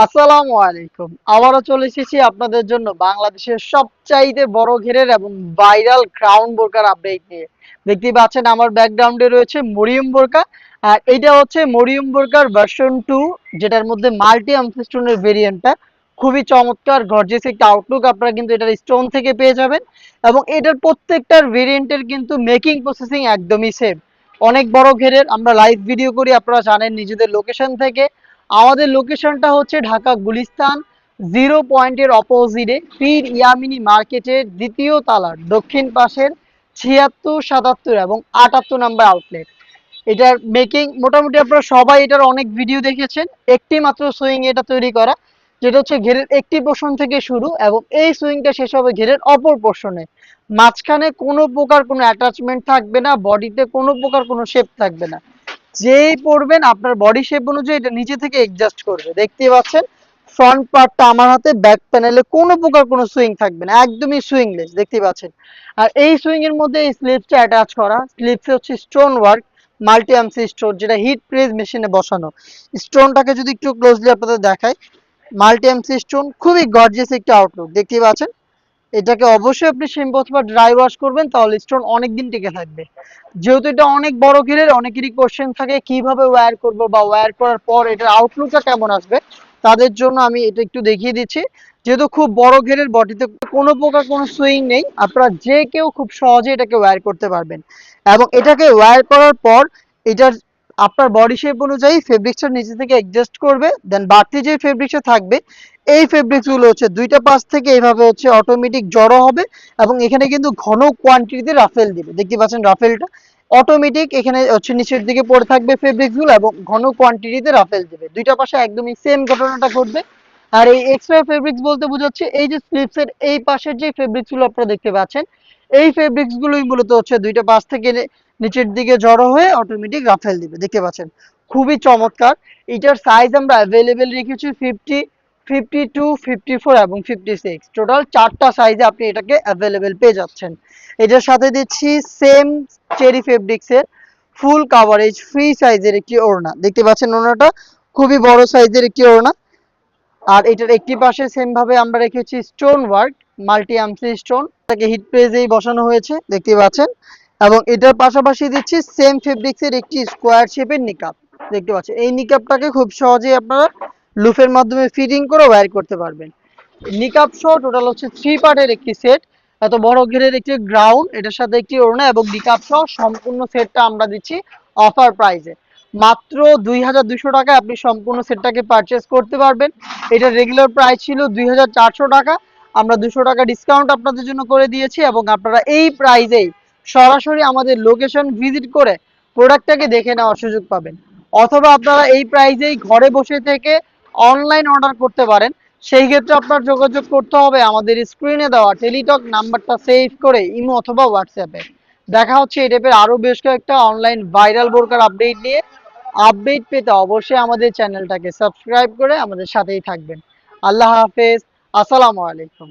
আসসালামু আলাইকুম। আবারও চলে এসেছি আপনাদের জন্য বাংলাদেশের সবচাইতে বড় ঘেরের এবং ভাইরাল ক্রাউন বোরকার আপডেট নিয়ে। দেখতেই পাচ্ছেন আমার ব্যাকগ্রাউন্ডে রয়েছে মরিয়ম বোরকা। আর এইটা হচ্ছে মরিয়ম বোরকার ভার্সন 2, যেটার মধ্যে মাল্টি আমফিস্টোনের ভেরিয়েন্টটা। খুবই চমৎকার গর্জিয়াস একটা আউটলুক আপনারা কিন্তু এটার স্টোন থেকে পেয়ে যাবেন। এবং এটার প্রত্যেকটার ভেরিয়েন্টের কিন্তু মেকিং প্রসেসিং একদমই সেম। অনেক বড় ঘেরের আমরা লাইভ ভিডিও করি, আপনারা জানেন নিজেদের লোকেশন থেকে। আমাদের লোকেশনটা হচ্ছে ঢাকা গুলিস্তান 0 পয়েন্টের অপোজিটে পীর ইয়ামিনী মার্কেটের দ্বিতীয় তালার দক্ষিণ পাশের 76, 77 এবং 78 নাম্বার আউটলেট। এটার মেকিং মোটামুটি আপনারা সবাই এটার অনেক ভিডিও দেখেছেন। একটি মাত্র সুইং এটা তৈরি করা, যেটা হচ্ছে ঘেরের একটি পোর্শন থেকে শুরু এবং এই সুইংটা শেষ হবে ঘেরের অপর পোর্শনে। মাঝখানে কোনো প্রকার কোনো অ্যাটাচমেন্ট থাকবে না, বডিতে কোনো প্রকার কোনো শেপ থাকবে না। যেই পড়বেন আপনার বডি শেপ অনুযায়ী এটা নিচে থেকে অ্যাডজাস্ট করবে। দেখতেই পাচ্ছেন ফ্রন্ট পার্টটা আমার হাতে, ব্যাক প্যানেলে কোনো প্রকার কোনো সুইং থাকবে না, একদমই সুইংলেস দেখতেই পাচ্ছেন। আর এই সুইং এর মধ্যে এই স্লিপসটা অ্যাটাচ করা, স্লিপসে হচ্ছে স্টোন ওয়ার্ক মাল্টি আমসি স্টোন, যেটা হিট প্রেস মেশিনে বসানো। স্টোনটাকে যদি একটু ক্লোজলি আপনাদের দেখাই, মাল্টি আমসি স্টোন, খুবই গর্জিয়াস একটা আউটলুক দেখতেই পাচ্ছেন। এটাকে অবশ্যই আপনি শ্যাম্পু অথবা ড্রাই ওয়াশ করবেন, তাহলে স্টোন অনেকদিন টিকে থাকবে। যেহেতু এটা অনেক বড় ঘেরের, অনেকেরই কোশ্চেন থাকে কিভাবে ওয়্যার করব বা ওয়্যার করার পর এটার আউটলুকটা কেমন আসবে। তাদের জন্য আমি এটা একটু দেখিয়ে দিচ্ছি। যেহেতু খুব বড় ঘেরের, বডিতে কোনো প্রকার কোনো সুইং নেই, আপনারা যে কেউ খুব সহজে এটাকে ওয়্যার করতে পারবেন। এবং এটাকে ওয়্যার করার পর এটার আপনার বডি শেপ অনুযায়ী ফেব্রিক্সটা নিচে থেকে অ্যাডজাস্ট করবে। দেন বাড়তি যে ফেব্রিক্সটা থাকবে, এই ফেব্রিক্স গুলো হচ্ছে দুইটা পাশ থেকে এইভাবে হচ্ছে অটোমেটিক জড়ো হবে। এবং এখানে কিন্তু ঘন কোয়ান্টিটিতে রাফেল দিবে, দেখতে পাচ্ছেন রাফেলটা অটোমেটিক এখানে হচ্ছে নিচের দিকে পড়ে থাকবে ফেব্রিক্স গুলো এবং ঘন কোয়ান্টিটিতে রাফেল দিবে। দুইটা পাশে একদমই সেম ঘটনাটা ঘটবে। আর এই এক্সট্রা ফেব্রিক্স বলতে বোঝাচ্ছে এই যে স্লিপসের এই পাশের যে ফেব্রিক্স গুলো আপনারা দেখতে পাচ্ছেন, এই ফেব্রিক্স গুলোই মূলত হচ্ছে দুইটা পাশ থেকে নিচের দিকে জড়ো হয়ে অটোমেটিক রাফেল দিবে, দেখতে পাচ্ছেন। খুবই চমৎকার। এটার সাইজ আমরা অ্যাভেলেবেল রেখেছি 50, 52, 54 এবং 56। টোটাল 4টা সাইজে আপনি এটাকে অ্যাভেলেবেল পেয়ে যাচ্ছেন। এটার সাথে দিচ্ছি সেম চেরি ফেব্রিক্সের ফুল কাভারেজ ফ্রি সাইজের একটি ওড়না, দেখতে পাচ্ছেন ওড়নাটা খুবই বড় সাইজের একটি ওড়না। আর এটার একটি পাশে সেম ভাবে আমরা রেখেছি স্টোন ওয়ার্ক মাল্টি আমসি স্টোন, তাকে হিট প্রেসেই বসানো হয়েছে দেখতে পাচ্ছেন। এবং এটার পাশাপাশি দিচ্ছি সেম ফেব্রিক্সের একটি স্কোয়ার শেপের নিকাপ, দেখতে পাচ্ছেন। এই নিকাপটাকে খুব সহজেই আপনারা লুফের মাধ্যমে ফিটিং করে ওয়্যার করতে পারবেন। নিকাপ সহ টোটাল হচ্ছে 3 পার্টের একটি সেট। এত বড় ঘেরের একটি গ্রাউন্ড, এটার সাথে একটি ওড়না এবং নিকাপ সহ সম্পূর্ণ সেটটা আমরা দিচ্ছি অফার প্রাইসে। মাত্র 2200 টাকায় আপনি সম্পূর্ণ সেটটাকে পারচেস করতে পারবেন। এটার রেগুলার প্রাইস ছিল 2400 টাকা, আমরা 200 টাকা ডিসকাউন্ট আপনাদের জন্য করে দিয়েছি। এবং আপনারা এই প্রাইসেই সরাসরি আমাদের লোকেশন ভিজিট করে প্রোডাক্টটাকে দেখে নেওয়ার সুযোগ পাবেন। অথবা আপনারা এই প্রাইসেই ঘরে বসে থেকে অনলাইন অর্ডার করতে পারেন। সেই ক্ষেত্রে আপনার যোগাযোগ করতে হবে আমাদের স্ক্রিনে দেওয়া টেলিটক নাম্বারটা সেভ করে ইমো অথবা হোয়াটসঅ্যাপে। দেখা হচ্ছে এই টাইপের আরো বেশ কয়েকটা অনলাইন ভাইরাল বোরকার আপডেট নিয়ে। আপডেট পেতে অবশ্যই আমাদের চ্যানেলটাকে সাবস্ক্রাইব করে আমাদের সাথেই থাকবেন। আল্লাহ হাফেজ, আসসালামু আলাইকুম।